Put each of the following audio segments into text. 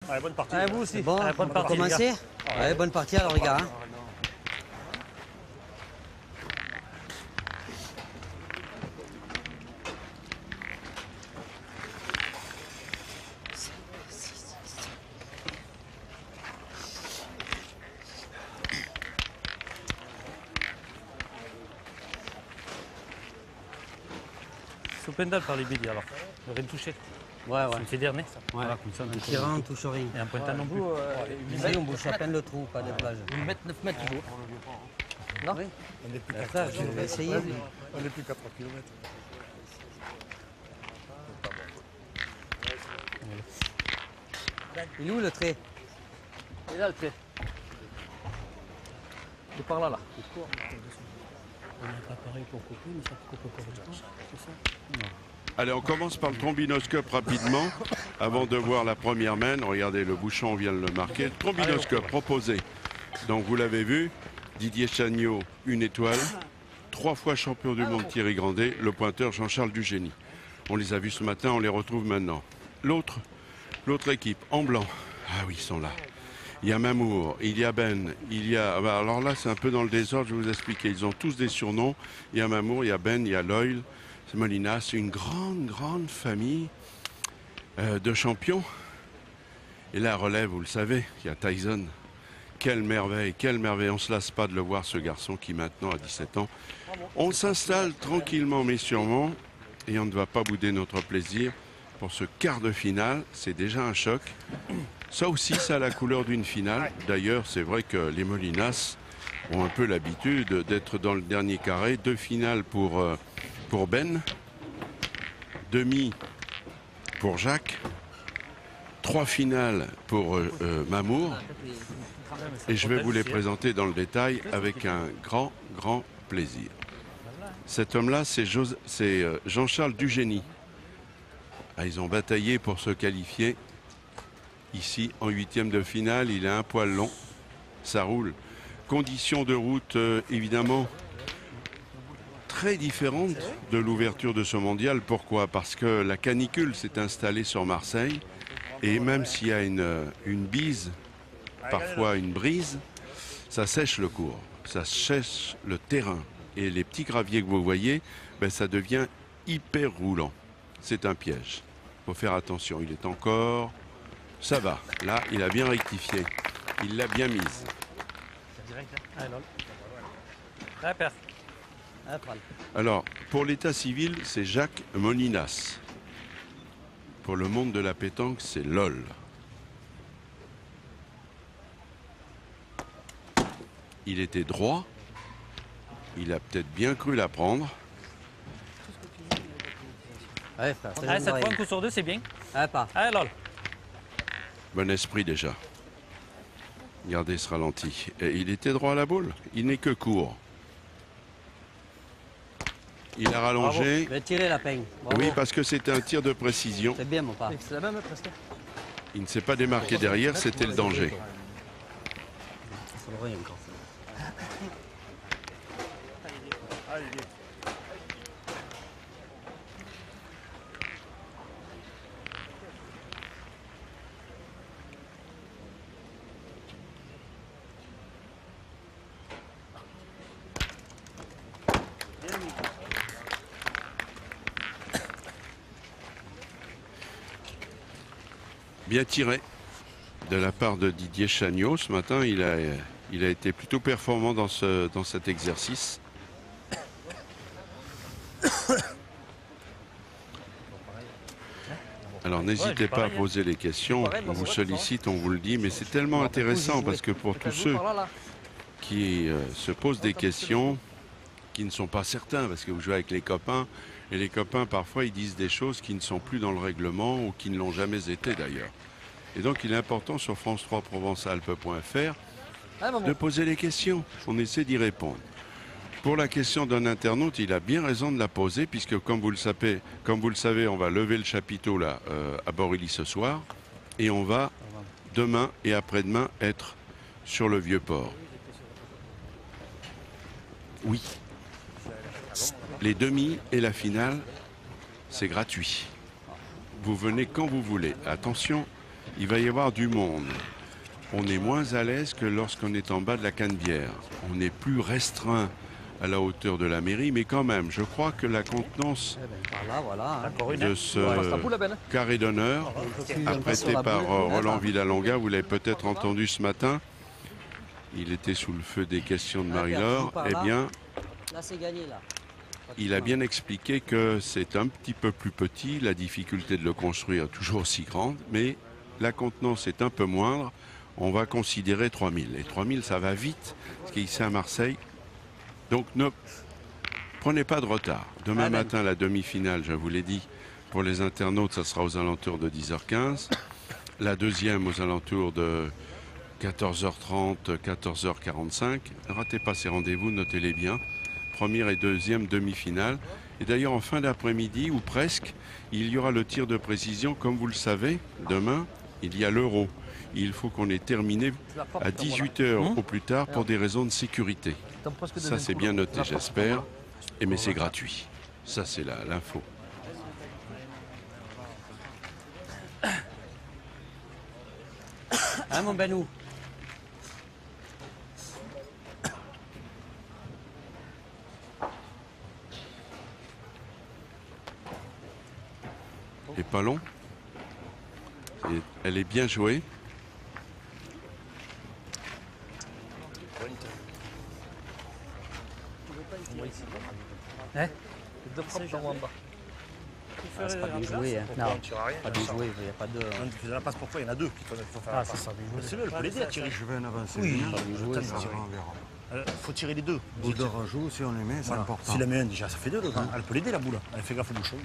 Allez, bonne partie. Allez, vous aussi. Bon, Allez, bonne on peut partie, les commencer. Ouais, bonne partie alors les gars. Hein. Sous pendal par les billes alors. Ne rien toucher. Ouais, ouais. Ça me fait dernier. Ouais. Voilà, comme ça, on En touche tirant, on touche rien. Et un pointant non plus. Ici, on bouge à peine le trou, pas de plage. 1 mètre, 9 mètres, il vaut. Non oui. On n'est plus Ben, qu'à frère, je vais essayer. on n'est plus qu'à 3 km. Il est où le trait? Il est là le trait. Il est par là, là. On n'a pas pareil pour couper, mais ça coupe pas c'est ça? Allez, on commence par le trombinoscope rapidement, avant de voir la première main. Regardez, le bouchon vient de le marquer. Le trombinoscope proposé. Donc, vous l'avez vu, Didier Chagnot, 1 étoile. 3 fois champion du monde Thierry Grandet, le pointeur Jean-Charles Dugénie. On les a vus ce matin, on les retrouve maintenant. L'autre équipe, en blanc. Ah oui, ils sont là. Il y a Mamour, il y a Ben, il y a... Alors là, c'est un peu dans le désordre, je vais vous expliquer. Ils ont tous des surnoms. Il y a Mamour, il y a Ben, il y a Loyal, c'est Molina. C'est une grande famille de champions. Et là, relève, vous le savez, il y a Tyson. Quelle merveille, quelle merveille. On ne se lasse pas de le voir, ce garçon qui maintenant a 17 ans. On s'installe tranquillement mais sûrement. Et on ne va pas bouder notre plaisir pour ce quart de finale. C'est déjà un choc. Ça aussi, ça a la couleur d'une finale. D'ailleurs, c'est vrai que les Molinas ont un peu l'habitude d'être dans le dernier carré. 2 finales pour Ben. Demi pour Jacques. 3 finales pour Mamour. Et je vais vous les présenter dans le détail avec un grand plaisir. Cet homme-là, c'est Jean-Charles Dugénie. Ah, ils ont bataillé pour se qualifier. Ici, en 8e de finale, il a un poil long. Ça roule. Conditions de route, évidemment, très différentes de l'ouverture de ce mondial. Pourquoi? Parce que la canicule s'est installée sur Marseille. Et même s'il y a une bise, parfois une brise, ça sèche le cours. Ça sèche le terrain. Et les petits graviers que vous voyez, ben, ça devient hyper roulant. C'est un piège. Il faut faire attention. Il est encore... Ça va. Là, il a bien rectifié. Il l'a bien mise. Alors, pour l'état civil, c'est Jacques Molinas. Pour le monde de la pétanque, c'est LOL. Il était droit. Il a peut-être bien cru la prendre. Ouais, frère, c'est Allez, le cette même fois, un coup sur 2, c'est bien. Ah, pas. Allez, lol. Bon esprit déjà. Regardez ce ralenti. Et il était droit à la boule. Il n'est que court. Il a rallongé. Je vais tirer la peigne. Bravo. Oui, parce que c'était un tir de précision. C'est bien, mon père. C'est la même presque. Il ne s'est pas démarqué derrière, c'était le danger. Ça le rien encore. Bien tiré de la part de Didier Chagnot. Ce matin, il a été plutôt performant dans cet exercice. Alors n'hésitez pas à poser les questions. On vous sollicite, on vous le dit. Mais c'est tellement intéressant parce que pour tous ceux qui se posent des questions, qui ne sont pas certains, parce que vous jouez avec les copains, et les copains, parfois, ils disent des choses qui ne sont plus dans le règlement ou qui ne l'ont jamais été d'ailleurs. Et donc, il est important sur France3Provence-Alpes.fr de poser les questions. On essaie d'y répondre. Pour la question d'un internaute, il a bien raison de la poser, puisque comme vous le savez, on va lever le chapiteau là, à Borilly ce soir, et on va demain et après-demain être sur le Vieux-Port. Oui. Les demi et la finale, c'est gratuit. Vous venez quand vous voulez. Attention, il va y avoir du monde. On est moins à l'aise que lorsqu'on est en bas de la Canebière. On est plus restreint à la hauteur de la mairie, mais quand même, je crois que la contenance Par là, voilà. Encore une. de Passe ta boule, la ce belle. carré d'honneur, apprêté par Roland Villalonga, vous l'avez peut-être entendu ce matin, il était sous le feu des questions de Marie-Laure, eh bien, Là, c'est gagné, là. il a bien expliqué que c'est un petit peu plus petit, la difficulté de le construire est toujours aussi grande, mais la contenance est un peu moindre. On va considérer 3000. Et 3000, ça va vite, parce qu'ici à Marseille. Donc ne prenez pas de retard. Demain matin, la demi-finale, je vous l'ai dit, pour les internautes, ça sera aux alentours de 10h15. La deuxième aux alentours de 14h30, 14h45. Ne ratez pas ces rendez-vous, notez-les bien. Première et deuxième demi-finale. Et d'ailleurs, en fin d'après-midi, ou presque, il y aura le tir de précision. Comme vous le savez, demain, il y a l'Euro. Il faut qu'on ait terminé à 18h au plus tard pour des raisons de sécurité. Ça, c'est bien noté, j'espère. Et mais c'est gratuit. Ça, c'est l'info. Hein, mon Benou? Et pas long. Elle est bien jouée. Hein? Deux frappes en bas. Ah, c'est pas bien joué, hein. Non, pas bien joué, il n'y a pas de... Tu fais la passe pourquoi il y en a deux qu'il faut faire. Ah, c'est ça. C'est le l'aider à tirer. Je vais en avancer. Oui, Pas bien joué, ça. il faut tirer les deux. Boule de rajout, si on les met, c'est Voilà. important. S'il la met un déjà, ça fait deux. Elle peut l'aider la boule. Elle fait gaffe au bouchon.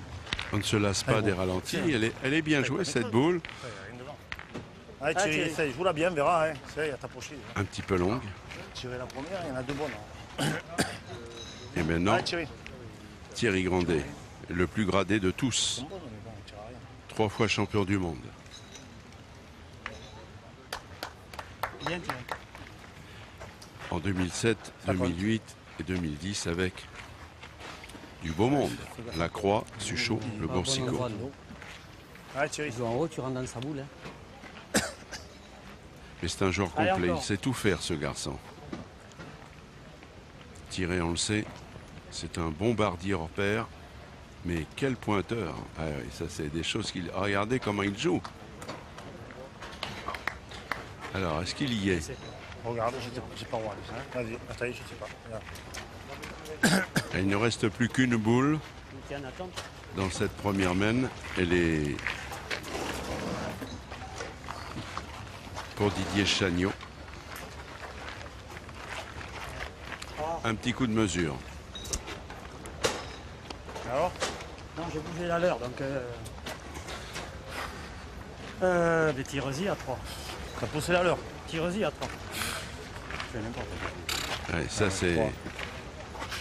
On ne se lasse pas des ralentis. Elle est bien jouée, cette boule. Allez, Thierry, essaye. Joue-la bien, on verra. Hein. Essaye à t'approcher. Un petit peu longue. Tirer la première, il y en a deux bonnes. Hein. Et maintenant, Allez, Thierry. Thierry Grandet, le plus gradé de tous. Bonne, mais bon, on tire à rien. 3 fois champion du monde. Bien tiré. En 2007, 2008 et 2010 avec du beau monde. Lacroix, Suchot, Le Boursicot. Allez, Thierry. Tu joues en haut, tu rentres dans sa boule. Hein. Mais c'est un joueur Allez, complet. Il encore. sait tout faire, ce garçon. Tirer, on le sait, c'est un bombardier hors pair. Mais quel pointeur. Ah oui, ça, c'est des choses qu'il... Ah, regardez comment il joue. Alors, est-ce qu'il y est? Regarde, je sais pas voir. Vas-y, attends, je sais pas. Regarde. Il ne reste plus qu'une boule Tu es en attente. dans cette première main. Elle est pour Didier Chagnot. Un petit coup de mesure. Alors, Non, j'ai bougé la leur, donc... des tireuses à 3. t'as poussé la leur. Tireuses à 3. Ouais, ça, c'est...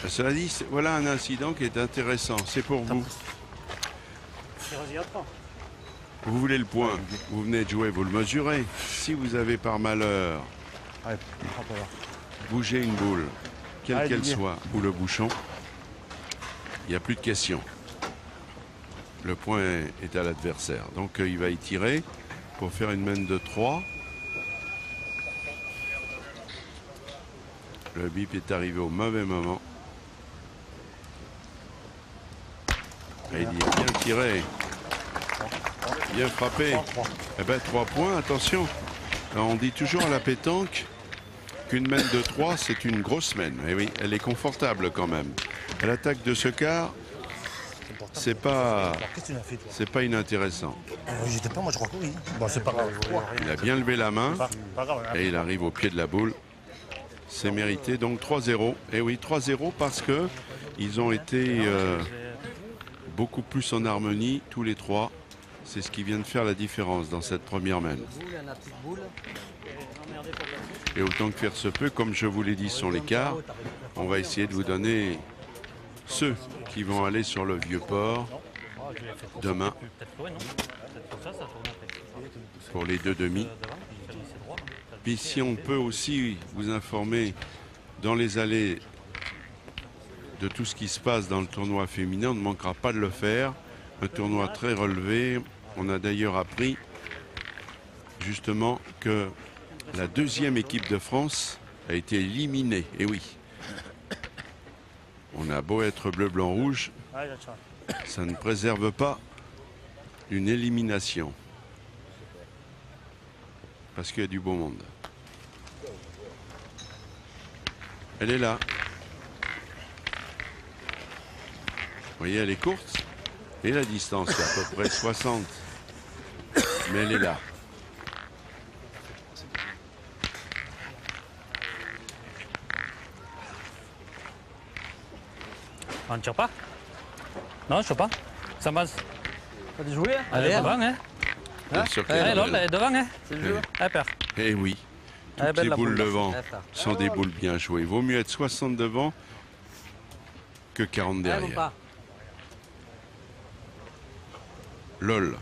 Cela dit, voilà un incident qui est intéressant. C'est pour vous. Tireuses à 3. Vous voulez le point. Vous venez de jouer, vous le mesurez. Si vous avez par malheur Allez, frappe là. bougé une boule, quelle Allez, qu'elle Didier. soit, ou le bouchon, il n'y a plus de question. Le point est à l'adversaire. Donc il va y tirer pour faire une main de 3. Le bip est arrivé au mauvais moment. Et il est bien tiré. Bien frappé. Eh ben 3 points, attention. Alors, on dit toujours à la pétanque qu'une main de 3, c'est une grosse main. Et oui, elle est confortable quand même. À l'attaque de ce quart, c'est pas, Qu'est-ce que tu as fait, toi? c'est pas inintéressant. J'étais pas, moi je crois que oui. Bon, c'est pas grave. Il a bien levé la main Pas grave. Hein. et il arrive au pied de la boule. C'est mérité. Donc 3-0. Et oui, 3-0 parce que ils ont été beaucoup plus en harmonie, tous les trois. C'est ce qui vient de faire la différence dans cette première main. Boule, on a plus de boule. Et autant que faire se peut, comme je vous l'ai dit, sur les quarts, on va essayer de vous donner ceux qui vont aller sur le vieux port demain Peut-être ouais, non. Peut-être pour ça, ça tourne après. pour les deux demi. Devant, c'est droit. Puis si on peut aussi vous informer dans les allées de tout ce qui se passe dans le tournoi féminin, on ne manquera pas de le faire. Un tournoi très relevé. On a d'ailleurs appris justement que la deuxième équipe de France a été éliminée. Et oui. On a beau être bleu, blanc, rouge, Allez, ciao. ça ne préserve pas une élimination. Parce qu'il y a du beau monde. Elle est là. Vous voyez, elle est courte. Et la distance, c'est à peu près 60. Mais elle est là. On ne tire pas? Non, je sais pas. Ça passe. T'as des jouets, hein? Elle est devant, hein? Bien sûr qu'elle Elle est est là, belle. elle est devant, hein? C'est le jeu. Elle perd. Eh oui. Elle est Toutes belle, les la boules boule, là. devant Ouais, frère. sont des boules bien jouées. Il vaut mieux être 60 devant que 40 Ouais, mon derrière. pas. LOL.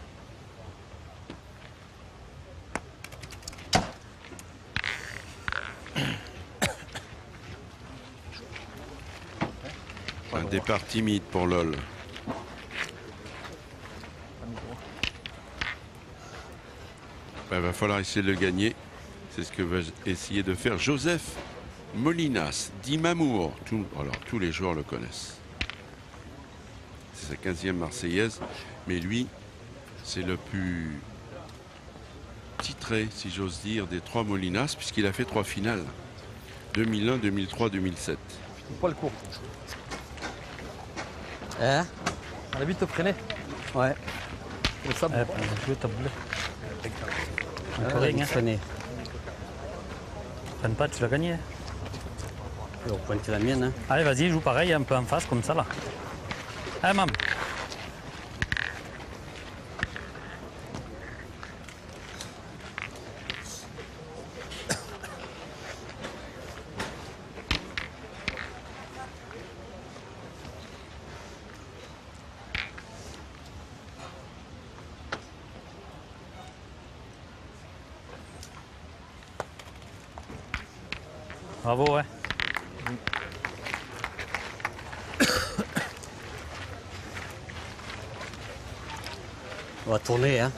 Un départ timide pour LOL. Il va falloir essayer de le gagner. C'est ce que va essayer de faire Joseph Molinas, d'Imamour. Alors, tous les joueurs le connaissent. C'est sa 15e Marseillaise. Mais lui, c'est le plus titré, si j'ose dire, des 3 Molinas, puisqu'il a fait 3 finales. 2001, 2003, 2007. Poil court. Hein? On a vite te freiner. Ouais. Le sable. Ouais, jouer ta boule. On peut rien, hein. freiner. Prenne pas, tu l'as gagné. Et on pointe la mienne. Hein. Allez, vas-y, joue pareil, un peu en face, comme ça, là. Allez, maman. Bravo, ouais. On va tourner, hein.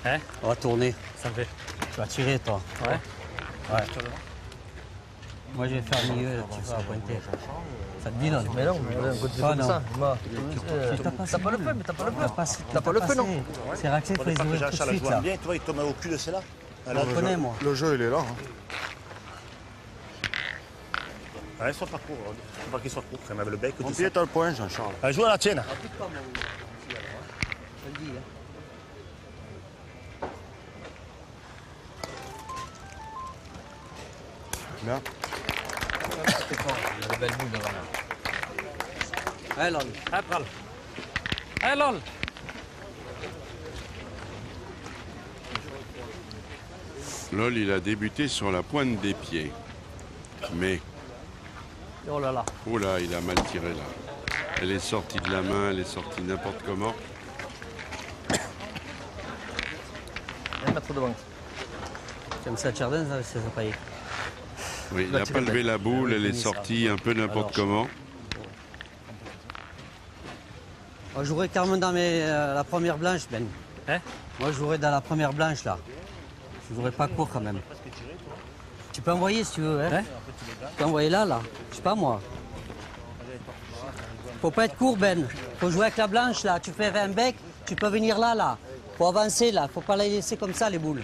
Hein? On va tourner. Ça me fait. Tu vas tirer, toi. Ouais. Ouais. Moi, je vais faire milieu, tu vas pointer. Ça te dit, non? Mais non, on a un côté Ah, comme non. ça. Moi, T'as pas t'as pas le feu, mais t'as pas le feu. passé. T'as pas le feu, non? C'est Raxé, il faut les Pas que ouvrir tout de Jean-Charles suite, joue là. bien, tu vois, il tombe au cul de celle-là. Je le connais, moi. Le jeu, il est là. Hein. Ouais, soit parcours. Faut pas qu'il soit court, quand même, avec le bec. Mon Tout pied ça. est à le point, Jean-Charles. Allez, joue à la tienne. Bien. Il y a de belles boules devant là. Allez, là. Allez, pral. Allez, lol. LOL, il a débuté sur la pointe des pieds. Mais, Oh là là. oh là, il a mal tiré là. Elle est sortie de la main, elle est sortie n'importe comment. Viens mettre devant. Comme ça, Chardin, ça pas y. Oui, il n'a pas levé la boule, elle est sortie un peu n'importe comment. Moi, je jouerai carrément dans la première blanche, Ben. Hein? Moi, je jouerai dans la première blanche, là. Je jouerai pas court, quand même. Tu peux envoyer, si tu veux, hein? Hein? Tu peux envoyer là, là. Je sais pas, moi. Faut pas être court, Ben. Faut jouer avec la blanche, là. Tu fais un bec, tu peux venir là, là. Faut avancer, là. Faut pas les laisser comme ça, les boules.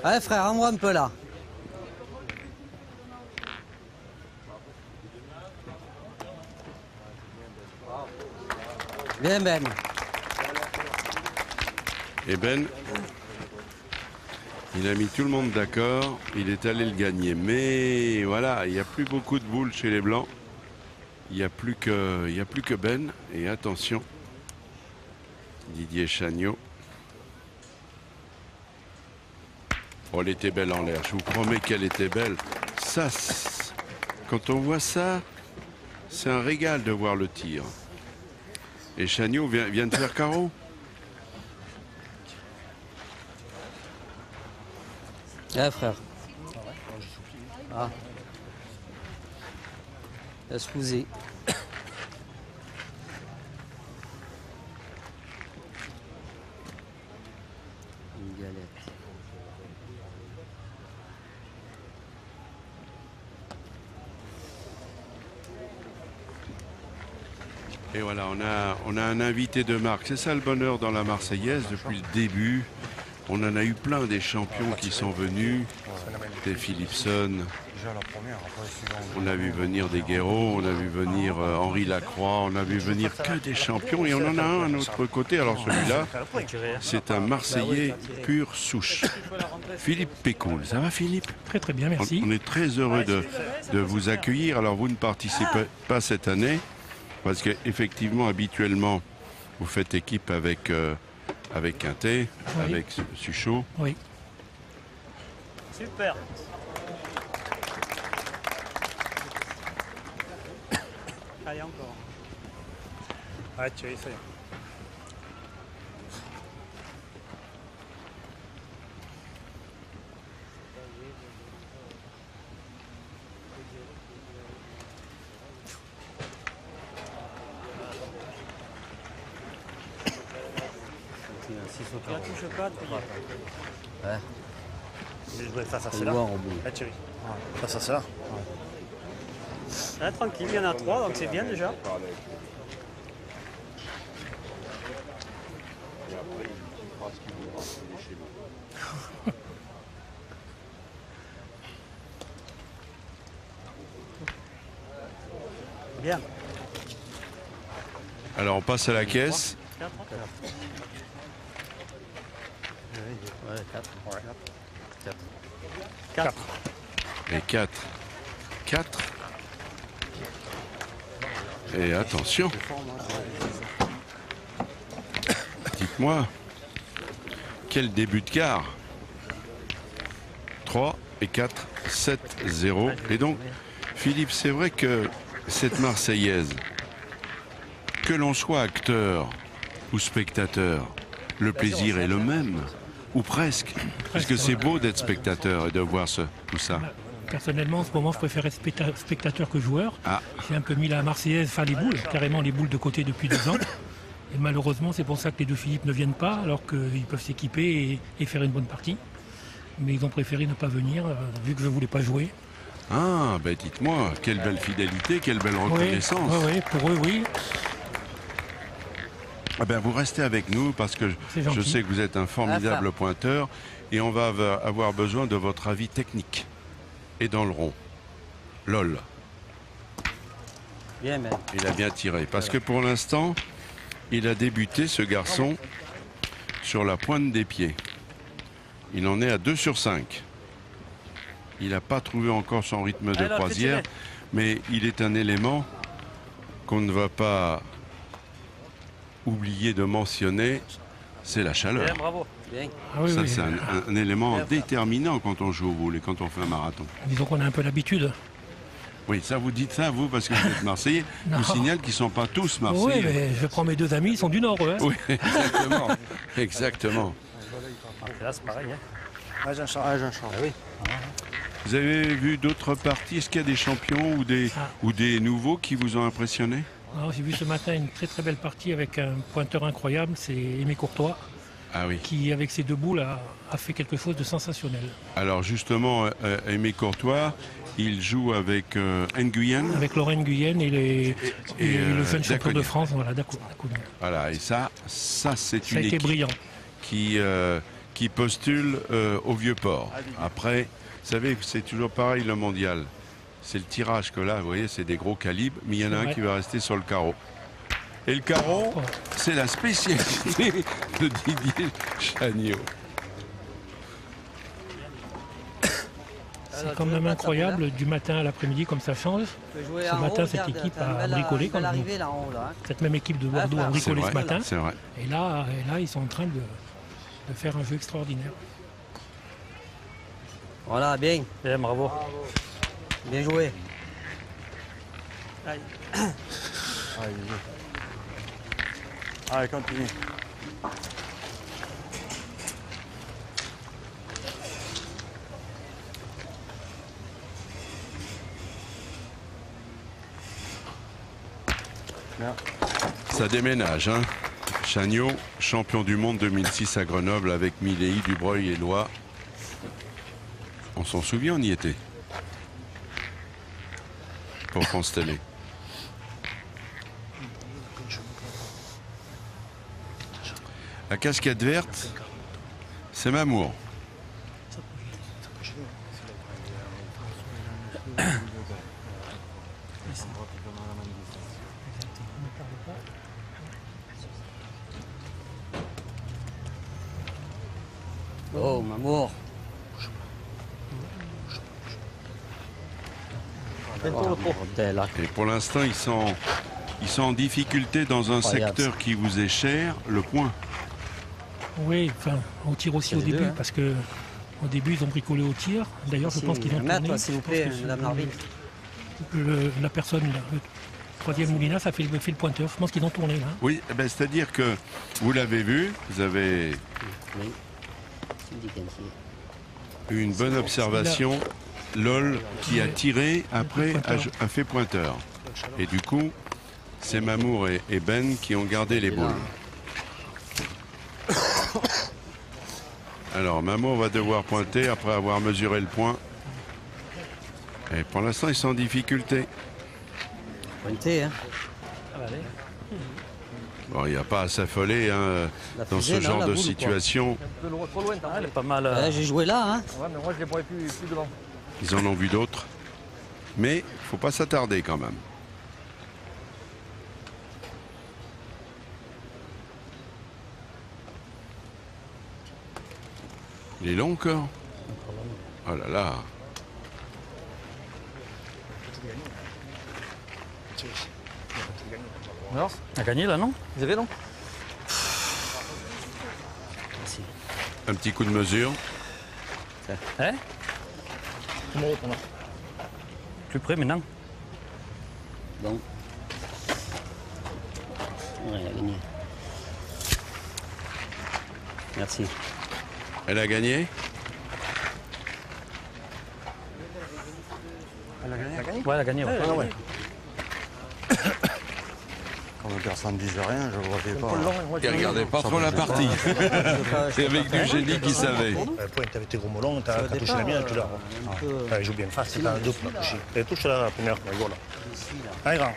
Allez, frère, envoie un peu, là. Bien, Ben. Et Ben, il a mis tout le monde d'accord, il est allé le gagner. Mais voilà, il n'y a plus beaucoup de boules chez les Blancs. Il n'y a plus que Ben. Et attention, Didier Chagnot. Oh, elle était belle en l'air, je vous promets qu'elle était belle. Ça, quand on voit ça, c'est un régal de voir le tir. Et Chagnot vient de faire carreau. Eh, frère. Ah. Excusez. Une galette. Et voilà, on a un invité de marque. C'est ça le bonheur dans la Marseillaise depuis le début. On en a eu plein des champions qui sont venus. Des Philipson. Déjà la première, après suivant. On a vu venir des Guéraud, on a vu venir Henri Lacroix, on a vu venir que des champions. Et on en a un à notre côté. Alors celui-là, c'est un Marseillais pure souche. Philippe Pécoul. Ça va Philippe? Très très bien, merci. On est très heureux de vous accueillir. Alors vous ne participez pas cette année parce qu'effectivement, habituellement, vous faites équipe avec Quintet, Oui. avec Suchot. Oui. Super. Allez, encore. Ouais, Thierry, ça y est. La touche pas, tu Ouais. Je jouais face à On celle-là. voit en bout. Ouais, Thierry. Face à celle-là. Ah, tranquille, il y en a 3, donc c'est bien déjà. Bien. Alors on passe à la caisse. 4. Et 4. 4. Et attention. Dites-moi, quel début de quart? 3 et 4, 7, 0. Et donc, Philippe, c'est vrai que cette Marseillaise, que l'on soit acteur ou spectateur, le plaisir est le même, ou presque. Parce que c'est beau d'être spectateur et de voir tout ça. Personnellement, en ce moment, je préfère être spectateur que joueur. Ah. J'ai un peu mis la Marseillaise, enfin les boules, carrément les boules de côté depuis 2 ans. Et malheureusement, c'est pour ça que les deux Philippe ne viennent pas, alors qu'ils peuvent s'équiper et faire une bonne partie. Mais ils ont préféré ne pas venir, vu que je ne voulais pas jouer. Ah, ben dites-moi, quelle belle fidélité, quelle belle reconnaissance. Oui, pour eux, oui. Ah ben, vous restez avec nous parce que C'est je gentil. sais que vous êtes un formidable pointeur et on va avoir besoin de votre avis technique. Et dans le rond, LOL, Bien, mais. il a bien tiré. Parce que pour l'instant, il a débuté, ce garçon, sur la pointe des pieds. Il en est à 2 sur 5. Il n'a pas trouvé encore son rythme de Alors, croisière, fais-tu mais il est un élément qu'on ne va pas oublier de mentionner, c'est la chaleur. Bien, bravo. Bien. Ah oui, Ça, oui. c'est un élément déterminant quand on joue au boule et quand on fait un marathon. Disons qu'on a un peu l'habitude. Oui, ça vous dites ça, vous, parce que vous êtes Marseillais. Je Non. vous signale qu'ils ne sont pas tous Oui, Marseillais. mais je prends mes 2 amis, ils sont du Nord, eux, hein. Oui, exactement. Exactement. Et là, c'est pareil. Hein. Ouais, Jean-Charles. Ah, Jean-Charles. Ah oui. Vous avez vu d'autres parties? Est-ce qu'il y a des champions ou des nouveaux qui vous ont impressionné? Alors, j'ai vu ce matin une très très belle partie avec un pointeur incroyable, c'est Aimé Courtois, Ah oui. qui avec ses 2 boules a fait quelque chose de sensationnel. Alors justement, Aimé Courtois, il joue avec Nguyen. Avec Lorraine Guyenne et le jeune champion Daconia. de France, voilà, Daconia. Voilà, et ça c'est Ça une a été équipe brillant. qui postule au Vieux-Port. Après, vous savez, c'est toujours pareil le mondial. C'est le tirage que là, vous voyez, c'est des gros calibres, mais il y en a un Ouais. qui va rester sur le carreau. Et le carreau, c'est la spécialité de Didier Chagnaud. C'est quand même incroyable, du matin à l'après-midi, comme ça change. Ce matin, cette équipe a bricolé quand même. Arrivé là en haut, là. Cette même équipe de Bordeaux a frère. bricolé C'est ce vrai, matin. c'est vrai. Et là, ils sont en train de faire un jeu extraordinaire. Voilà, bien. Bien, bravo. Bien joué. Allez. Allez, continue. Ça déménage, hein. Chagnaud, champion du monde 2006 à Grenoble avec Milei, Dubreuil et Loy. On s'en souvient, on y était. Pour France Télé. La casquette verte, c'est Mamour. Oh, Mamour. Oh, bordel, là. Et pour l'instant, ils sont en difficulté dans un Incroyable, secteur qui vous est cher, le point. Oui, enfin, au tir aussi C'est au les début, deux, hein. parce que au début, ils ont bricolé au tir. D'ailleurs, je pense qu'ils ont Maître, tourné. s'il vous Je pense plaît, que madame l'arbitre. la personne, le troisième Moulinas, a fait le pointeur. Je pense qu'ils ont tourné là. Oui, eh ben, c'est-à-dire que vous l'avez vu, vous avez Oui. Tu me dis qu'elle eu une bonne observation. LOL qui a tiré après a fait pointeur. Et du coup, c'est Mamour et Ben qui ont gardé les boules. Alors Mamour va devoir pointer après avoir mesuré le point. Et pour l'instant, ils sont en difficulté. pointé, hein. Bon, il n'y a pas à s'affoler hein, La dans fusée, ce non, genre la de boule ou quoi situation. Trop loin, t'as Elle est pas mal. Ouais, j'ai joué là, hein. Ouais, mais moi je les voyais plus devant. Ils en ont vu d'autres. Mais il ne faut pas s'attarder quand même. Il est long encore. Oh là là. Alors, A gagné là, non? vous avez non? Un petit coup de mesure. Hein? Plus près maintenant. Bon. Ouais, elle a gagné. Merci. Elle a gagné. Ouais, elle a gagné. Ouais. Comme personne ne disait rien, je ne voyais pas. Il regardait pas trop la partie. C'est avec du génie qui savait. Le point, tu avais tes gros melons, tu as touché la mienne, tu l'as. Il joue bien face, c'est un double touché. Et touche la première, voilà. Allez, grand.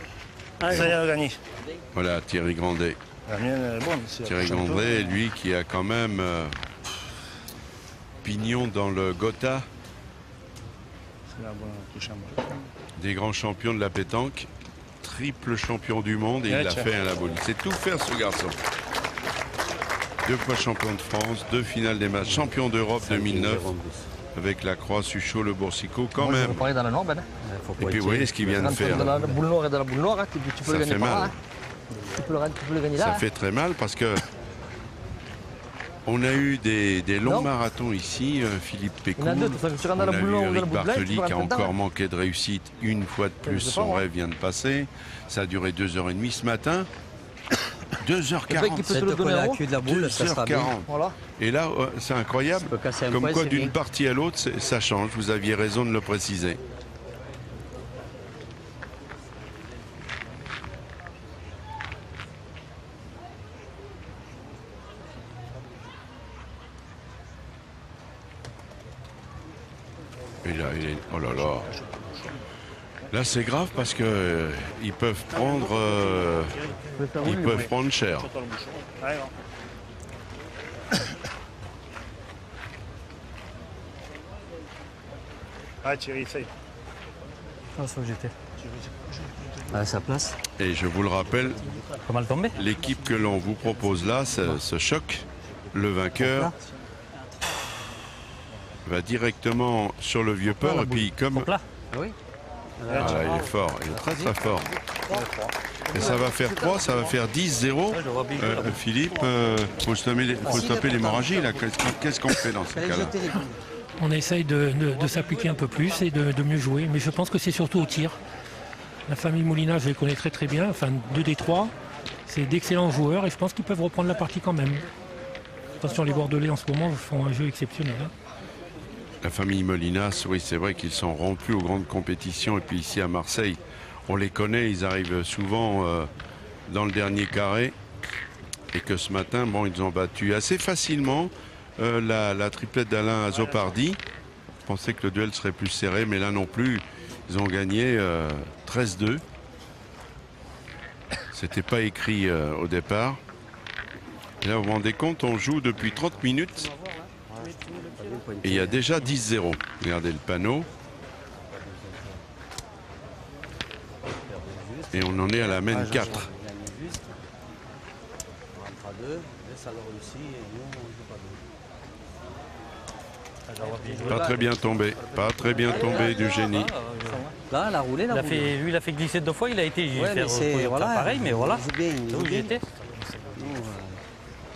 Allez, ça y est, elle a gagné. Voilà, Thierry Grandet. La mienne, bon, c'est Thierry Grandet, lui qui a quand même pignon dans le Gotha, C'est la bonne touche en bas. des grands champions de la pétanque, triple champion du monde et Ouais, il l'a tiens. fait à la boule. Il sait tout faire ce garçon. 2 fois champion de France, 2 finales des matchs, champion d'Europe 2009 avec la Croix, Suchot, le Boursicot quand Moi, je même. vais parler dans le nord, Ben. Et puis vous voyez ce qu'il vient de faire. De la boule noire et de la boule noire, hein, tu peux Ça le fait gagner par là. mal. Hein. Tu peux le gagner là. Ça hein. fait très mal parce que on a eu des longs Non. marathons ici, Philippe Pécou. Il y en a deux, tout ça, que tu rentres dans On la a boule vu noire ou dans la Eric boule blanche, Bartoli tu peux qui a rentrer encore dedans. manqué de réussite une fois de plus. Je sais pas, Son moi. rêve vient de passer. Ça a duré 2h30 ce matin. Le mec, 2h40. il peut te C'est le de donner coller en la haut. queue de la boule, ça sera bien. 2h40. Voilà. Et là, c'est incroyable. Tu peux casser un Comme point, quoi, c'est d'une bien. partie à l'autre, ça change. Vous aviez raison de le préciser. Et là, oh là là. Là, c'est grave parce que ils peuvent prendre, ils peuvent prendre cher. Sur le bouchon. Allez, grand. Allez, Thierry, essaye. Ah, c'est où j'étais. À sa place. Et je vous le rappelle, Pas mal tombé. l'équipe que l'on vous propose là, ce choc, le vainqueur va directement sur le vieux port et puis comme Donc là. Oui. ah, il est fort, il est très très fort. Et ça va faire 3, ça va faire 10-0. Je vois bien. Philippe, faut stopper l'hémorragie là. Qu'est-ce qu'on fait dans ces Allez cas-là? jeter les boules. On essaye de s'appliquer un peu plus et de mieux jouer. Mais je pense que c'est surtout au tir. La famille Molina, je les connais très très bien. Enfin, 2 des 3. C'est d'excellents joueurs et je pense qu'ils peuvent reprendre la partie quand même. Attention, les Bordelais en ce moment font un jeu exceptionnel. Hein. La famille Molinas, oui, c'est vrai qu'ils sont rompus aux grandes compétitions. Et puis ici à Marseille, on les connaît, ils arrivent souvent dans le dernier carré. Et que ce matin, bon, ils ont battu assez facilement la triplette d'Alain Azopardi. Je pensais que le duel serait plus serré, mais là non plus, ils ont gagné 13-2. C'était pas écrit au départ. Et là, vous vous rendez compte, on joue depuis 30 minutes. Et il y a déjà 10-0. Regardez le panneau. Et on en est à la main 4. Pas très bien tombé. Pas très bien tombé du génie. Là, elle a roulé, là. Lui, il a fait glisser 2 fois, il a été Ouais, mais c'est voilà, pareil, mais voilà. Ils jouent bien, ils C'est jouent où bien. j'étais.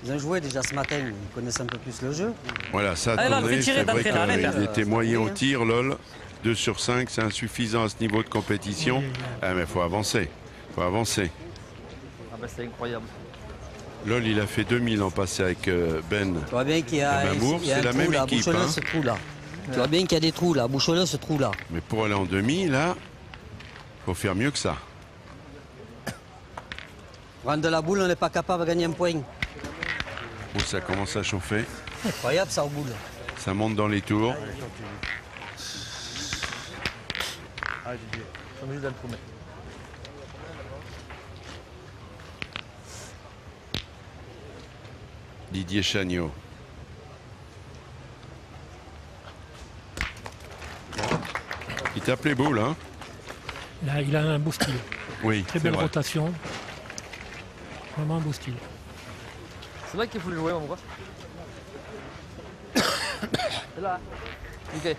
Ils ont joué déjà ce matin, ils connaissent un peu plus le jeu. Voilà, ça Ah, a là, le tourné. fait tirer C'est vrai d'entrée dans la net, qu'il hein. était moyen au tir, lol. 2 sur 5, c'est insuffisant à ce niveau de compétition. Ah, mais il faut avancer. Faut avancer. Ah ben c'est incroyable. Lol, il a fait 2000 l'an passé avec Ben. Tu vois bien qu'il y a, Eh ben, Moore, il y a c'est un la trou même là, équipe, bouchons-le hein. ce trou là. Tu vois bien qu'il y a des trous là, bouchons-le ce trou là. Mais pour aller en demi, là, faut faire mieux que ça. Rendre de la boule, on n'est pas capable de gagner un point. Oh, ça commence à chauffer. Incroyable ça au boule. Ça monte dans les tours. Didier Chagnot. Il t'appelait boule, hein? Là, il a un beau style. Oui, Très c'est belle vrai. rotation. Vraiment un beau style. C'est là qu'il faut le jouer, mon gars. C'est là. Ok.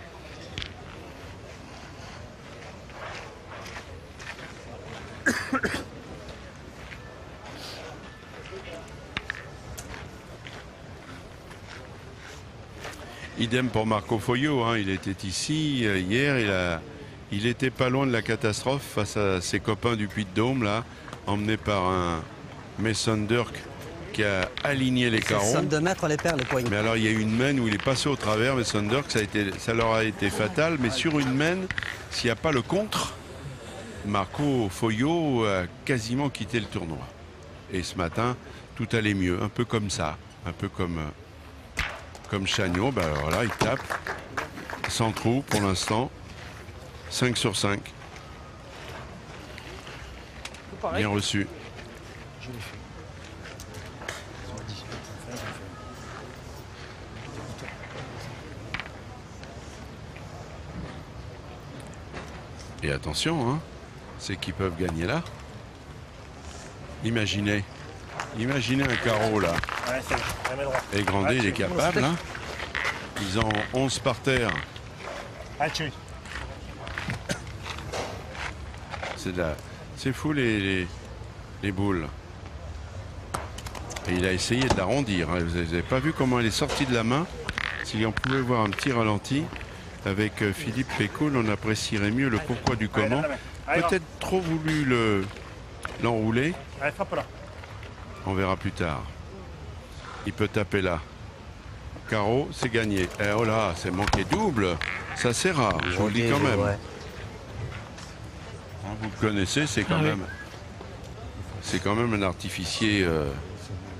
Idem pour Marco Foglio, hein. Il était ici hier, il était pas loin de la catastrophe face à ses copains du Puy-de-Dôme, là, emmené par un Mason Dirk qui a aligné les carreaux. 62 mètres, on les perd les points. Mais alors il y a eu une main où il est passé au travers, Mason Dirk, ça leur a été fatal, mais sur une main, s'il n'y a pas le contre, Marco Foglio a quasiment quitté le tournoi. Et ce matin, tout allait mieux, un peu comme ça, un peu comme Chagnot. Ben alors là, il tape sans trou pour l'instant. 5 sur 5. Bien reçu. Et attention, hein, c'est qu'ils peuvent gagner là. Imaginez un carreau là. Ouais, c'est bon. Jamais droit. Et Grandet, il est capable. Hein. Ils ont 11 par terre. Ah, tu. C'est fou les boules. Et il a essayé de l'arrondir. Hein. Vous n'avez pas vu comment elle est sortie de la main. Si on pouvait voir un petit ralenti avec Philippe Pécaud, on apprécierait mieux le pourquoi du comment. Peut-être trop voulu l'enrouler. Allez, frappe là. On verra plus tard. Il peut taper là. Carreau, c'est gagné. Eh, oh là, c'est manqué double. Ça c'est rare, je vous le dis quand même. Ouais. Hein, vous le connaissez, c'est quand Ah oui. même. C'est quand même un artificier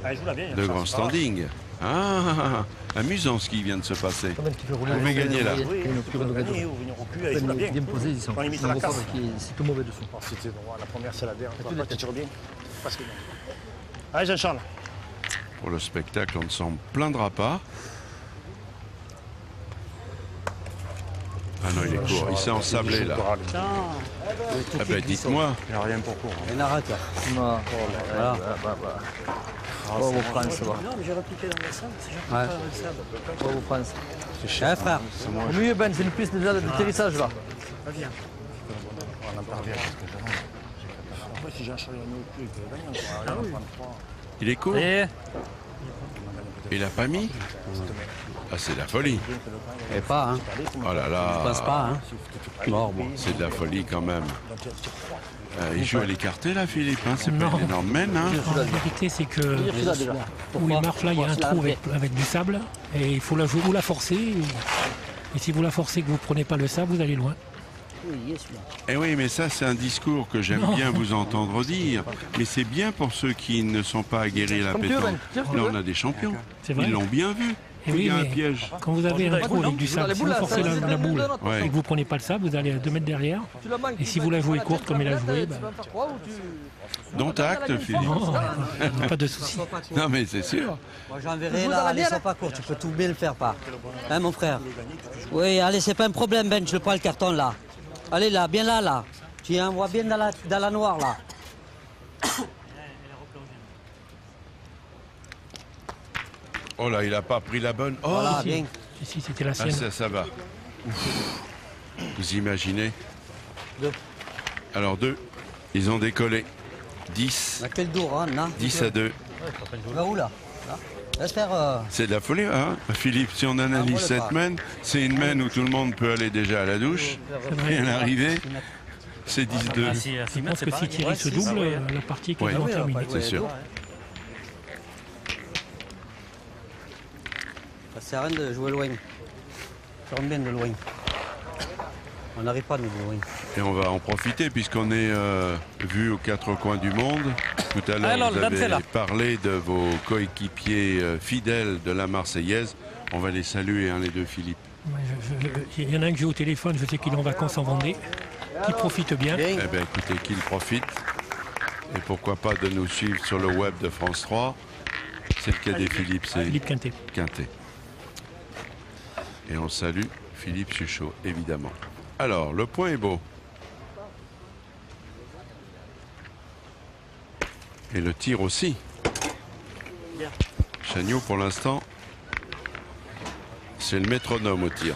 Allez, joue la vieille. de ça, grand c'est pas grave. standing. Ah, amusant ce qui vient de se passer. Quand même, tu peux rouler. Vous pouvez gagner là. Oui, Plus grande gagner occasion. ou venir au cul, allez, joue la bien. Bien posé, ils sont. Quand limite C'est un la gros casse. fort c'est tout mauvais dessous. Oh, c'était droit. La première, c'est la dernière. tout Après, les tu tires bien. Parce que... Allez, Jean-Charles. Pour le spectacle, on ne s'en plaindra pas. Ah non, il est court. Il s'est ensablé là. Ah ben dites-moi. Il n'y a rien pour court. Il y en a arrête là. Non. Voilà. Bravo France, ça va. Non, mais j'ai repiqué dans le sable, c'est genre Ouais. pas dans le sable. Bravo France. Eh frère, Au milieu Ben, c'est une piste déjà d'atterrissage là. Reviens. Après, si Jean-Charles est au cul, il peut gagner encore. Allez, on va prendre 3. Il est court. Et Il n'a pas mis. Ah, c'est de la folie. et pas hein. Oh là Je là. pense pas hein. Bon, bon. C'est de la folie quand même. Il joue à l'écarté là, Philippe. Hein. C'est pas Non. une énorme mène. Hein. La vérité, c'est que Je suis là déjà. où il marche là, il y a un trou avec du sable. Et il faut la jouer ou la forcer. Et si vous la forcez et que vous ne prenez pas le sable, vous allez loin. Oui, il est celui-là. Eh oui, mais ça, c'est un discours que j'aime bien vous entendre dire. Mais c'est bien pour ceux qui ne sont pas aguerris à la Comme tu veux, pétanque. Ben. Tiens, Là, on a des champions. C'est vrai. Ils l'ont bien vu. Et Il y a un mais piège. quand vous avez un trou avec du sable, les si boules, vous là, forcez ça, la boule Ouais. et que vous ne prenez pas le sable, vous allez à 2 mètres derrière. Tu la manques, Et si vous la jouez courte comme il a joué, bah, Dont acte, Philippe. non, pas de souci. Non, mais c'est sûr. Moi j'enverrai là, les pas courts, tu peux tout bien le faire pas. Hein mon frère? Oui, allez, c'est pas un problème Ben, je le prends le carton là. Allez là, bien là. Tu envoies bien dans la noire là. Oh là, il a pas pris la bonne. Oh, Voilà, si. bien. Si, c'était la ah, sienne. ça va. Ouf. Vous imaginez? Deux. Alors 2, ils ont décollé. 10, Mais quel dour, hein, non? 10 à 2. Va où là? J'espère. C'est de la folie, hein, Philippe? Si on analyse Ah, cette main, c'est une main où tout le monde peut aller déjà à la douche. Et à l'arrivée, c'est 10-2. Ah, si, à 6 Je mètres, pense c'est que pas si Thierry se double, la partie est quasiment Ouais. terminée. C'est sûr. Ça sert à rien de jouer loin. Faire bien de loin. On n'arrive pas de loin. Et on va en profiter puisqu'on est vu aux 4 coins du monde. Tout à l'heure, Alors, vous Dan, c'est là. avez parlé de vos coéquipiers fidèles de la Marseillaise. On va les saluer, hein, les deux, Philippe. Ouais, il y en a un que j'ai au téléphone, je sais qu'il est en vacances en Vendée, qui profite bien. Eh bien, écoutez, qu'ils profitent. Et pourquoi pas de nous suivre sur le web de France 3. C'est le cas des Philippe, c'est Philippe Quintet. Quintet. Et on salue Philippe Chuchot, évidemment. Alors, le point est beau. Et le tir aussi. Chagnot, pour l'instant, c'est le métronome au tir.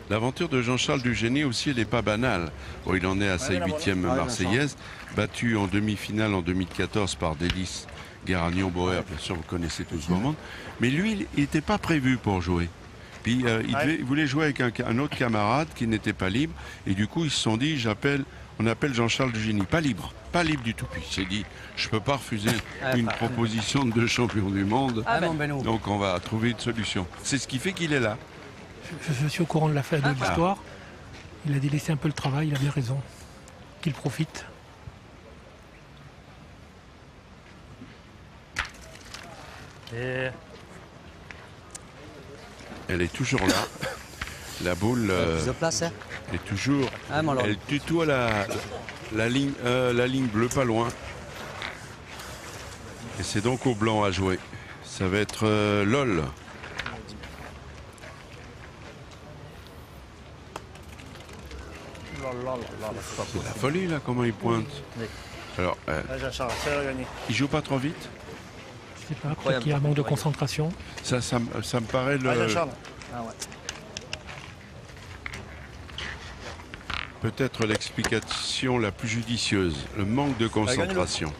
L'aventure de Jean-Charles Dugéné aussi, elle n'est pas banale. Bon, il en est à sa 8e Marseillaise, battu en demi-finale en 2014 par Délice Garagnon-Bauer. Bien sûr, vous connaissez tout ce moment. Mais lui, il n'était pas prévu pour jouer. Puis il voulait jouer avec un autre camarade qui n'était pas libre. Et du coup, ils se sont dit, on appelle Jean-Charles Dugéné. Pas libre du tout. Puis il s'est dit, je ne peux pas refuser une proposition de 2 champions du monde. Mon Benoît. Donc on va trouver une solution. C'est ce qui fait qu'il est là. Je suis au courant de la fin de l'histoire. Il a délaissé un peu le travail, il a bien raison. Qu'il profite. Et Elle est toujours là. La boule Plus de place, hein? est toujours. Ah, mon lord. Elle tutoie la ligne bleue pas loin. Et c'est donc au blanc à jouer. Ça va être LOL. C'est la folie là, comment il pointe. Alors, il joue pas trop vite. Je sais pas, peut-être qu'il y a un manque de concentration. Ça me paraît peut-être l'explication la plus judicieuse, le manque de concentration.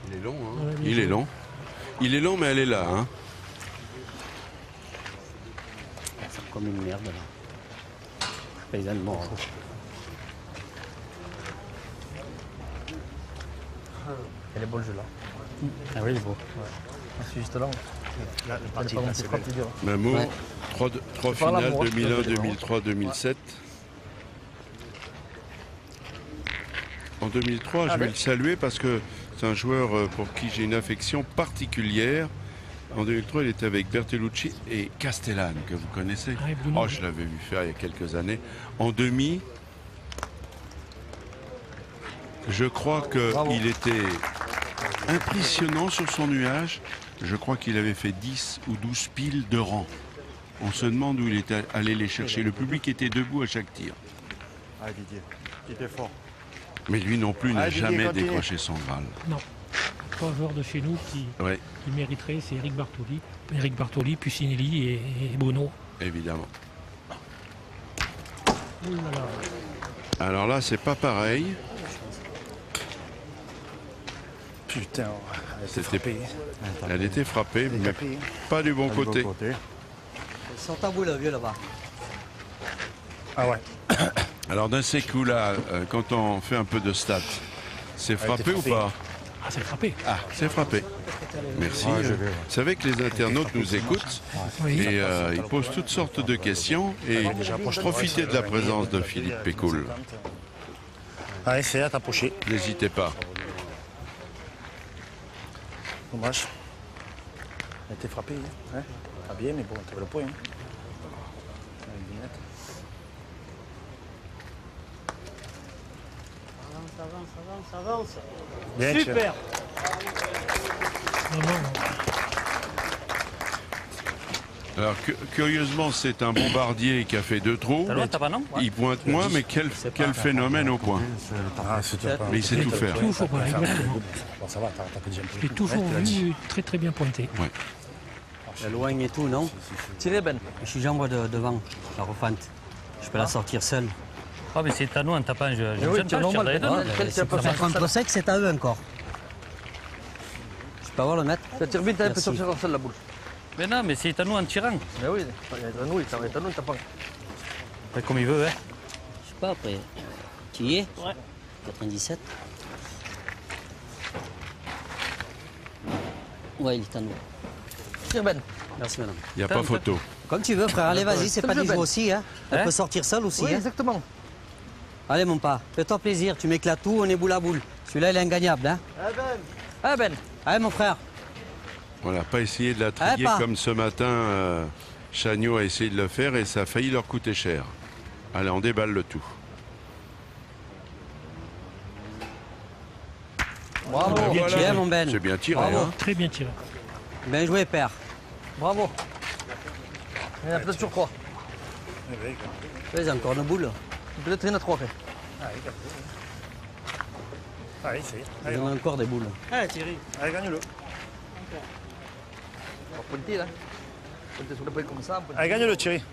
Il est long, hein. Ouais, Il est long. Il est long, mais elle est là, hein. C'est comme une merde là. Paysanne mort. Elle est beau le jeu là. Ah oui, il est beau. C'est juste là. La Elle est partie pas là, montée c'est trop belle. plus dur. Mamour, Ouais. 3 par là, finales, moi, 2001, je peux 2003, 2007. En 2003, je vais le saluer parce que c'est un joueur pour qui j'ai une affection particulière. En 2003, il était avec Bertolucci et Castellane, que vous connaissez. Ah, et Bruno. Oh, je l'avais vu faire il y a quelques années. En demi, je crois qu'il était impressionnant sur son nuage. Je crois qu'il avait fait 10 ou 12 piles de rang. On se demande où il était allé les chercher. Le public était debout à chaque tir. Ah, Didier, il était fort. Mais lui non plus n'a Didier, jamais continue. décroché son Graal. Non. 3 joueurs de chez nous qui mériteraient, c'est Eric Bartoli, Puccinelli et Bruno. Évidemment. Ouh là là. Alors là, c'est pas pareil. Putain, elle était C'était- frappée. Elle était frappée, Elle est mais tapée. pas du bon Du bon côté. Sors ta boule, vieux là-bas. Ah ouais. Alors d'un ces coups-là, quand on fait un peu de stats, c'est frappé ou pas? Ah, c'est frappé. Ah, c'est frappé. Merci. Ouais, je vais, ouais. Vous savez que les internautes nous écoutent Oui. et ils posent toutes sortes de questions et profitez de la présence de Philippe Pécoul. Allez, c'est à t'approcher. N'hésitez pas. Dommage. Elle a été frappée. Hein? Pas bien, mais bon, t'avais le point. Hein? Avance. Bien, Super. Non, non, non. Alors curieusement, c'est un bombardier qui a fait 2 trous. T'as loin, t'as pas non? Il pointe moins, mais quel phénomène au point. Ah, c'est top. Mais il sait tout faire. Toujours, voilà, exactement. Bon, ça va, t'as fait déjà un peu. Je l'ai toujours vu très très bien pointé. Elle est loin et tout, non? Tirez, Ben. Je suis jambe devant, la refente. Je peux la sortir seule. Ah, mais c'est à nous en tapant, je oui, ne c'est pas, normal, je tire dans les deux. Quel c'est pas Ça fait contre sec, c'est à eux encore. Je peux avoir le mettre? Ça tire vite, t'as un peu Merci. sortir seul la boule. Mais non, mais c'est à nous en tirant. Mais oui, il est à nous, il est à nous, il tapant. Fait comme il veut, hein. Je sais pas après. Tu y es? Ouais. 97. Ouais, il est à nous. Tire, Ben. Merci madame. Il n'y a pas photo. Comme tu veux frère, allez vas-y, c'est pas des joues aussi. Hein. Elle Hein? peut sortir seule aussi. Oui, Hein. exactement. Allez mon pas, fais-toi plaisir, tu m'éclates tout, on est boule à boule. Celui-là il est ingagnable. Hein. Ah, Ben. Allez mon frère. Voilà, pas essayer de la triguer pas. comme ce matin. Chagnot a essayé de le faire et ça a failli leur coûter cher. Allez, on déballe le tout. Bravo. Bien tiré mon Ben. C'est bien tiré. Bravo. Hein. Très bien tiré. Bien joué père. Bravo. Il y en a peut-être sur 3. Vas-y encore une boule. Peut-être il y en a 3 fait. Allez, c'est. Il Allez, y en a encore des boules. Allez, Thierry. allez, gagne-le. On va pointer là. Pointer sur le point comme ça. pointer. Allez, gagne-le, Thierry.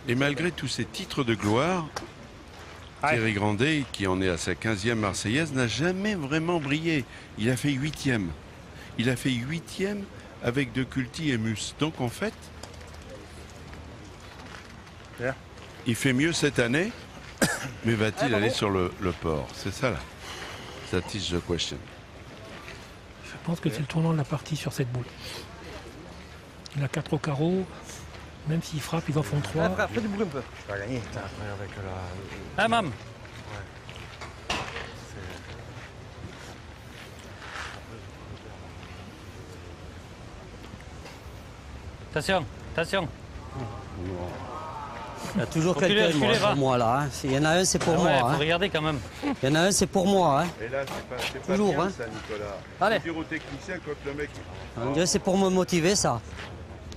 Et malgré tous ces titres de gloire, Thierry Grandet, qui en est à sa 15e Marseillaise, n'a jamais vraiment brillé. Il a fait 8e. Il a fait 8e avec De Culti et Mus. Donc en fait, Bien. il fait mieux cette année, mais va-t-il aller sur le port? C'est ça là. That is the question. Je pense que c'est le tournant de la partie sur cette boule. Il a 4 au carreau. Même s'il frappe, ils en font 3. Ah, frère, fais du bruit un peu. Tu vas gagner. Après, avec la... Ah, mam. Attention, attention. Il y a toujours Reculez, quelqu'un reculez, va. pour moi là. Hein. S'il y en a un, c'est pour Ah ouais, moi. faut Hein. regarder quand même. Il y en a un, c'est pour moi. Hein. Et là, c'est pas Toujours, bien, hein. ça, Nicolas. Allez. Le pyrotechnicien, quand le mec... On dirait que c'est pour me motiver ça.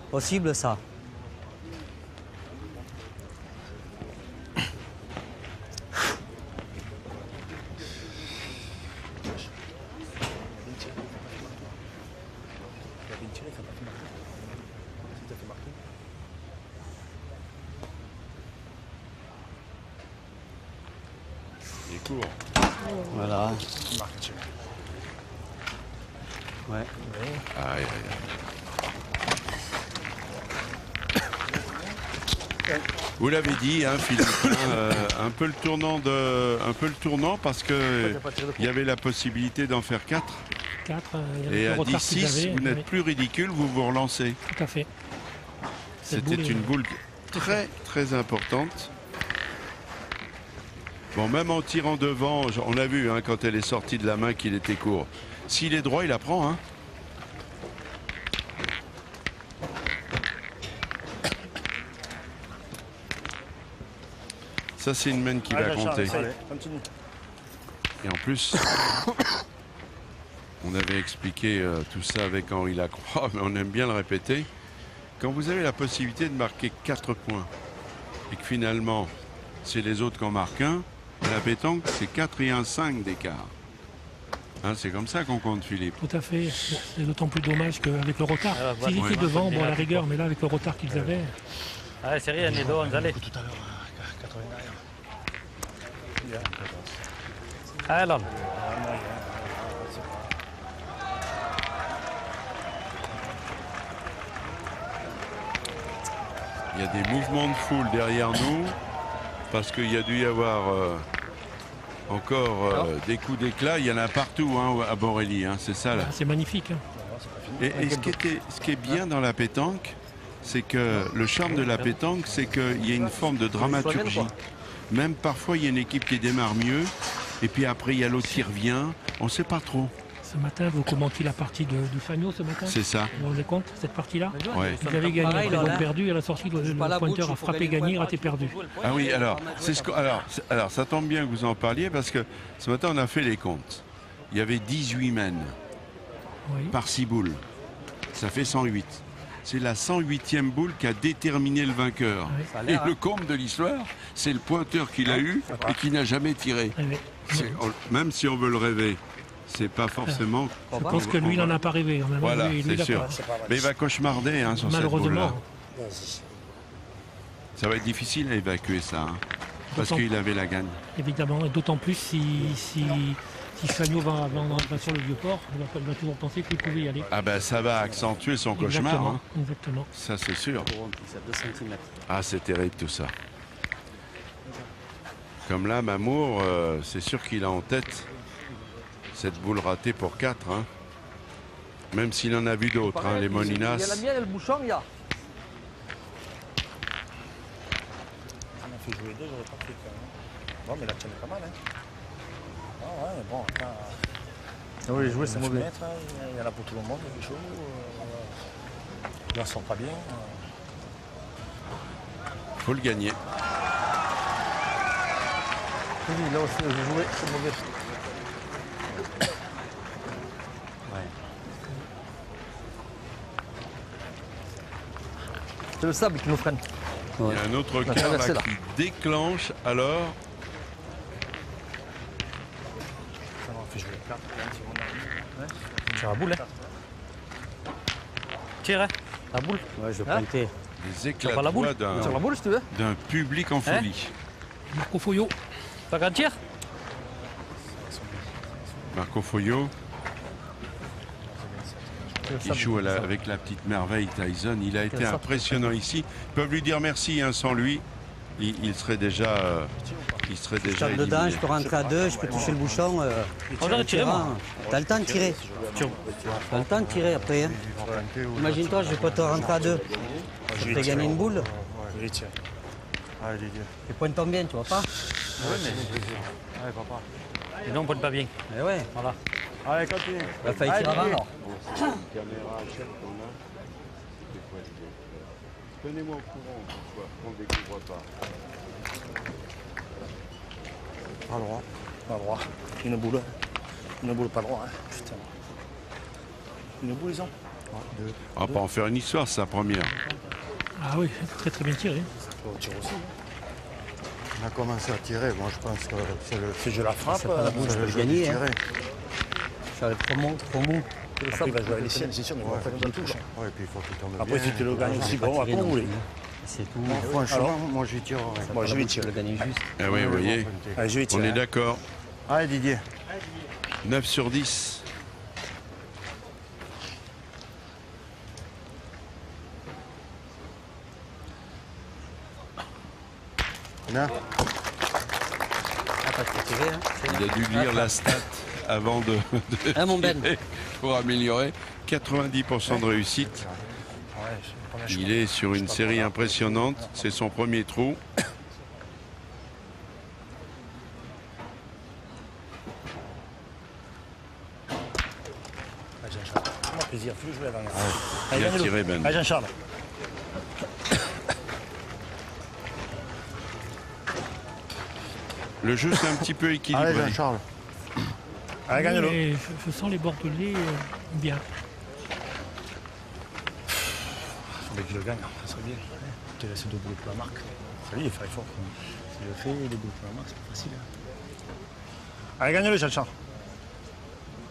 Possible ça. Il est court. Voilà. Ouais. Aïe, aïe, aïe. Vous l'avez dit, hein, Philippe, un peu le tournant parce que il y avait la possibilité d'en faire 4. 4, il y avait Et le à retard qu'ils 10-6, avaient. vous n'êtes Oui, plus ridicule, vous vous relancez. tout à fait. Cette C'était boule est- une boule très très importante. Bon, même en tirant devant, on a vu hein, quand elle est sortie de la main qu'il était court. S'il est droit, il la prend. Hein. Ça, c'est une main qui va compter. Continue. Et en plus, on avait expliqué tout ça avec Henri Lacroix, mais on aime bien le répéter. Quand vous avez la possibilité de marquer 4 points et que finalement, c'est les autres qui en marquent un, la pétanque, c'est 4 et 1, 5 d'écart. Hein, c'est comme ça qu'on compte, Philippe. Tout à fait. C'est d'autant plus dommage qu'avec le retard. Ah, voilà. S'ils étaient Ouais. devant, bon, à la Ouais. rigueur, mais là, avec le retard qu'ils avaient, Allez, c'est rien, les deux, on allez. Tout à l'heure, 80 derrière. Alors. Il y a des mouvements de foule derrière nous parce qu'il y a dû y avoir encore des coups d'éclat. Il y en a partout hein, à Borély, hein, c'est ça là. C'est magnifique. Hein. Et ce qui est bien dans la pétanque, c'est que le charme de la pétanque, c'est qu'il y a une forme de dramaturgie. Même parfois, il y a une équipe qui démarre mieux, et puis après, il y a l'autre qui revient. On ne sait pas trop. Ce matin, vous commentez la partie de Fagno ce matin? C'est ça. Vous vous rendez compte, cette partie-là? Ouais. Vous avez gagné, après ils ont perdu, et à la sortie, le pointeur a frappé, gagné, raté, perdu. Ah oui, alors, alors, ça tombe bien que vous en parliez, parce que ce matin, on a fait les comptes. Il y avait 18 men par 6 boules. Ça fait 108. C'est la 108e boule qui a déterminé le vainqueur. Et le comble de l'histoire, c'est le pointeur qui l'a eu et qui n'a jamais tiré. Même si on veut le rêver, c'est pas forcément... Je pense que lui, il n'en a pas rêvé. Voilà, c'est sûr. Mais il va cauchemarder hein, sur cette boule-là. Ça va être difficile à évacuer ça, hein, parce qu'il avait la gagne. Évidemment, et d'autant plus si Fagno va sur le Vieux-Port, il va toujours penser qu'il pouvait y aller. Ah ben ça va accentuer son cauchemar. Hein. Exactement. Ça c'est sûr. Ah c'est terrible tout ça. Comme là, Mamour, c'est sûr qu'il a en tête cette boule ratée pour 4. Hein. Même s'il en a vu d'autres, hein, les Molinas. Il y a la mienne et le bouchon, il y a. On a fait jouer deux, j'aurais pas fait quand même. Bon, mais la tienne est pas mal. Hein. Ah ouais, bon, attends. Oui, jouer, c'est mauvais. Il y en a pour tout le monde, il est chaud. Ils ne sont pas bien. Faut le gagner. Oui, là aussi, j'ai joué, c'est mauvais. C'est le sable qui nous freine. Il y a un autre cas là, qui déclenche alors. Sur la boule, hein. Tire, hein. La boule? Ouais, je vais pointer. Les éclats Sur la boule, si tu veux. d'un public en folie. Marco Foyo. Pas qu'un tir? Marco Foyo qui joue avec la petite merveille Tyson. Il a été impressionnant ici. Ils peuvent lui dire merci, hein, sans lui, il serait déjà Je dedans, je peux rentrer à 2, je peux toucher le bouchon. J'aurais tiré, moi. T'as le temps de tirer. T'as le temps de tirer après. Hein. Imagine-toi, je peux te rentrer à 2. Je vais gagner une boule. Les points tombent bien, tu vois pas? Oui, mais... papa. Et non, on pointe pas bien. Eh ouais. Voilà. Allez, continue. Il a failli tirer avant, alors. Tenez-moi au courant, on ne découvre pas. Pas droit. Pas droit. Une boule. Une boule pas droit. Hein. Putain. Une boule, ils ont. On va pas en faire une histoire, c'est sa première. Ah oui, très très bien tiré. On tire aussi. On a commencé à tirer, moi je pense que c'est le... Si je la frappe, C'est pas la boule, je peux le gagner. Hein. Sur les trop mou. Après, il va jouer avec les siennes, c'est sûr, mais on va faire une touche. Ouais, et puis il faut qu'il tombe Après, bien. si tu le gagnes aussi, bon, à quoi vous voulez? C'est tout. Franchement, moi j'y tire. Moi, je vais Je tirer. le gagner juste. Ah oui, vous voyez, Allez, je vais tirer. on est d'accord. Allez Didier. 9 sur 10. Bien. Ah, parce que tirer, hein. Il a dû lire la stat avant de Hein, mon Ben? tirer pour améliorer. 90% de réussite. Il est sur une série impressionnante. C'est son premier trou. Fais-moi plaisir, fais-le jouer la dernière. Il a tiré, Ben. Allez, Jean-Charles. Le jeu c'est un petit peu Allez équilibré. Jean-Charles. Allez, gagne-le. Mais je sens les Bordelais bien. Mais que je le gagne, ça serait bien. Tu laisses deux boules pour la marque. Ça lui, il ferait fort. Si je le fais, les boules pour la marque, c'est pas facile. Allez, gagne-le, Jean-Charles.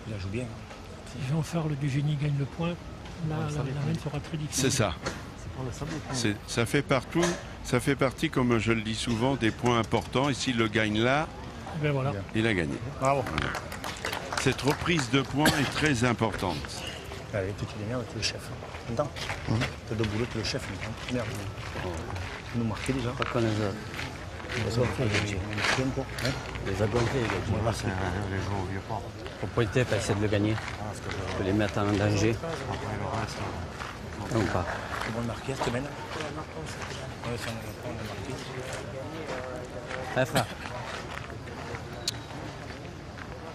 Il la joue bien. Si Jean Farle du Génie gagne le point, là, la main sera très difficile. C'est ça. Ça fait partie, comme je le dis souvent, des points importants. Et s'il le gagne là, Ben voilà. il a gagné. Bravo. Cette reprise de points est très importante. Allez, petit gagnant avec le chef. Attends. T'as deux boulots que le chef. Merde. Il nous marquait déjà. Pas qu'on les a. Les a gonflés, Les a gonflés, Les joueurs au vieux port. Faut pointer pour essayer de le gagner. Faut les mettre en danger. Après le reste, Ou pas. C'est bon de marquer cette semaine. Ouais, ça, on a marqué. Eh frère.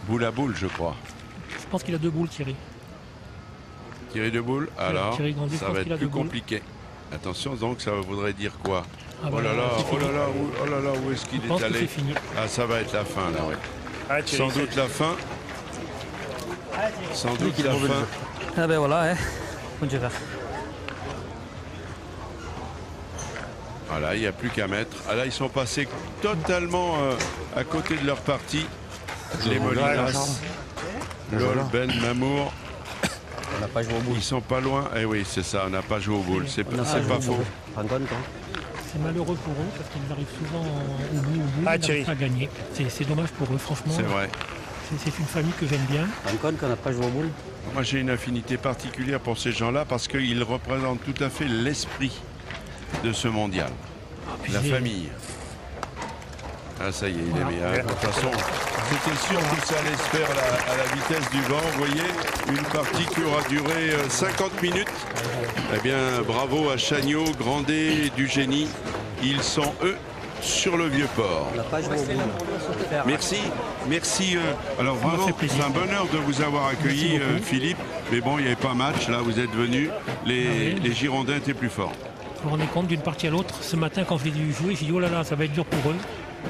Boule à boule, je crois. Je pense qu'il a 2 boules, Thierry. Tirer de boule, alors Thierry Grandet, je ça pense va qu'il a être plus 2 boules. compliqué. Attention, donc ça voudrait dire quoi? Ah Oh bah, là là, c'est oh fini. là là, oh là là, où est-ce qu'il Je est pense que c'est allé? fini. Ah, ça va être la fin là, oui. Ah, Thierry, Sans doute la fin. Sans doute la fin. Ah ben voilà, hein. On dirait. Voilà, il n'y a plus qu'à mettre. Ah là, ils sont passés totalement à côté de leur partie. Les Molinas, Lol, Ben, Mamour, On n'a pas joué au bout. ils sont pas loin. Eh oui, c'est ça, on n'a pas joué au boule. C'est On n'a c'est joué pas au faux. bout. Rends compte, hein. C'est malheureux pour eux parce qu'ils arrivent souvent au bout, Ah, ils Thierry. n'arrivent pas à gagner. C'est dommage pour eux, franchement. C'est vrai. C'est une famille que j'aime bien. Rends compte qu'on n'a pas joué au boule. Moi, j'ai une affinité particulière pour ces gens-là parce qu'ils représentent tout à fait l'esprit de ce mondial. La Puis, famille. Ah, ça y est, il est meilleur. De toute façon, c'était sûr que ça allait se faire à la vitesse du vent. Vous voyez, une partie qui aura duré 50 minutes. Eh bien, bravo à Chagnot, Grandet, du génie. Ils sont, eux, sur le Vieux-Port. On n'a pas joué au boule. Merci, merci. Alors m'a vraiment, fait plaisir. c'est un bonheur de vous avoir accueilli, Merci beaucoup. Philippe. Mais bon, il n'y avait pas match. Là, vous êtes venus. Les Girondins étaient plus forts. Vous vous rendez compte d'une partie à l'autre. Ce matin, quand je l'ai vu jouer, j'ai dit oh là là, ça va être dur pour eux.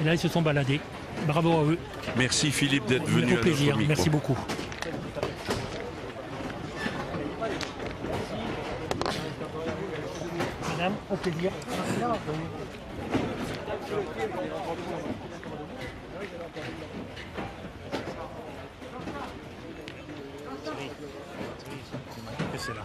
Et là, ils se sont baladés. Bravo à eux. Merci Philippe d'être venu Au à notre plaisir. micro. Merci beaucoup. Madame, au plaisir. c'est là.